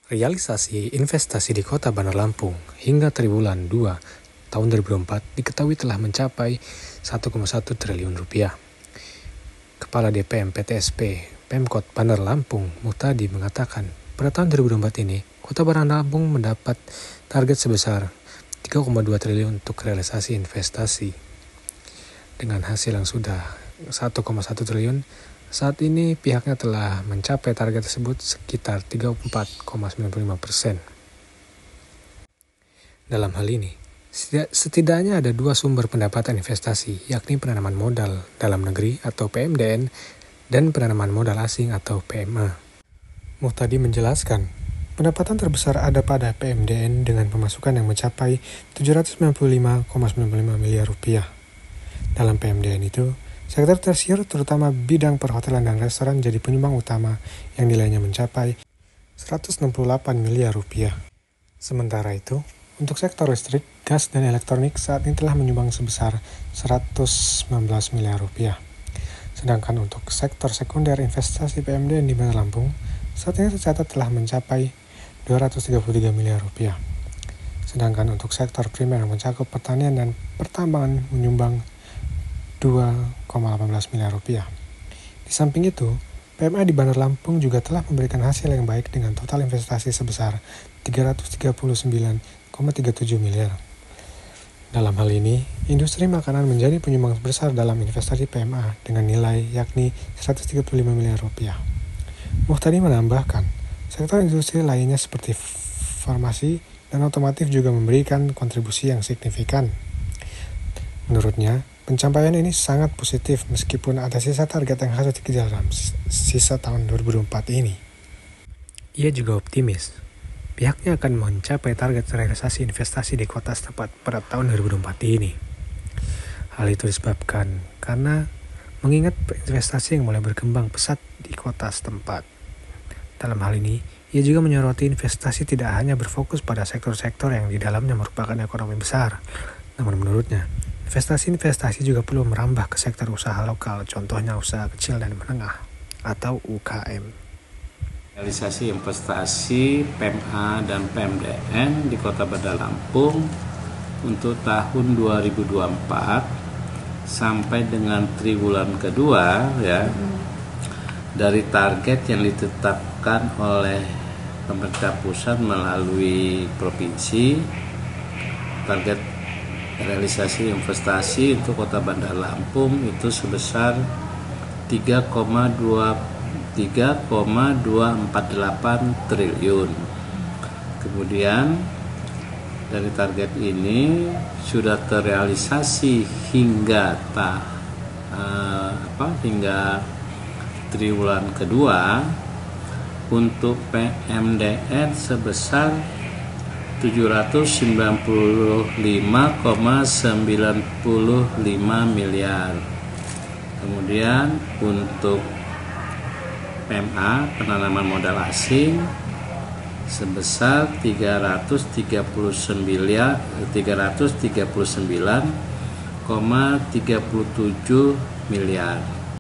Realisasi investasi di Kota Bandar Lampung hingga triwulan 2 tahun 2024 diketahui telah mencapai 1,1 triliun rupiah. Kepala DPM PTSP Pemkot Bandar Lampung Muhtadi mengatakan, pada tahun 2024 ini, Kota Bandar Lampung mendapat target sebesar 3,2 triliun untuk realisasi investasi. Dengan hasil yang sudah 1,1 triliun, saat ini pihaknya telah mencapai target tersebut sekitar 34,95%. Dalam hal ini, setidaknya ada dua sumber pendapatan investasi, yakni penanaman modal dalam negeri atau PMDN dan penanaman modal asing atau PMA. Muhtadi menjelaskan, pendapatan terbesar ada pada PMDN dengan pemasukan yang mencapai 795,95 miliar rupiah. Dalam PMDN itu, sektor tersier terutama bidang perhotelan dan restoran jadi penyumbang utama yang nilainya mencapai 168 miliar rupiah. Sementara itu, untuk sektor listrik, gas, dan elektronik saat ini telah menyumbang sebesar 119 miliar rupiah. Sedangkan untuk sektor sekunder investasi PMDN di Bandar Lampung, saat ini tercatat telah mencapai 233 miliar rupiah. Sedangkan untuk sektor primer yang mencakup pertanian dan pertambangan menyumbang 2,18 miliar rupiah. Di samping itu, PMA di Bandar Lampung juga telah memberikan hasil yang baik dengan total investasi sebesar 339,37 miliar. Dalam hal ini, industri makanan menjadi penyumbang besar dalam investasi PMA dengan nilai yakni 135 miliar rupiah. Muhtadi menambahkan, sektor industri lainnya seperti farmasi dan otomotif juga memberikan kontribusi yang signifikan. Menurutnya, pencapaian ini sangat positif meskipun ada sisa target yang harus dikejar dalam sisa tahun 2024 ini. Ia juga optimis, pihaknya akan mencapai target realisasi investasi di kota setempat pada tahun 2024 ini. Hal itu disebabkan karena mengingat investasi yang mulai berkembang pesat di kota setempat. Dalam hal ini, ia juga menyoroti investasi tidak hanya berfokus pada sektor-sektor yang di dalamnya merupakan ekonomi besar, namun menurutnya, investasi juga perlu merambah ke sektor usaha lokal, contohnya usaha kecil dan menengah atau UKM. Realisasi investasi PMA dan PMDN di Kota Bandar Lampung untuk tahun 2024 sampai dengan triwulan kedua dari target yang ditetapkan oleh pemerintah pusat melalui provinsi, target realisasi investasi untuk Kota Bandar Lampung itu sebesar 3,248 triliun. Kemudian dari target ini sudah terrealisasi hingga triwulan kedua untuk PMDN sebesar 795,95 miliar. Kemudian untuk PMA penanaman modal asing sebesar 339,37 miliar.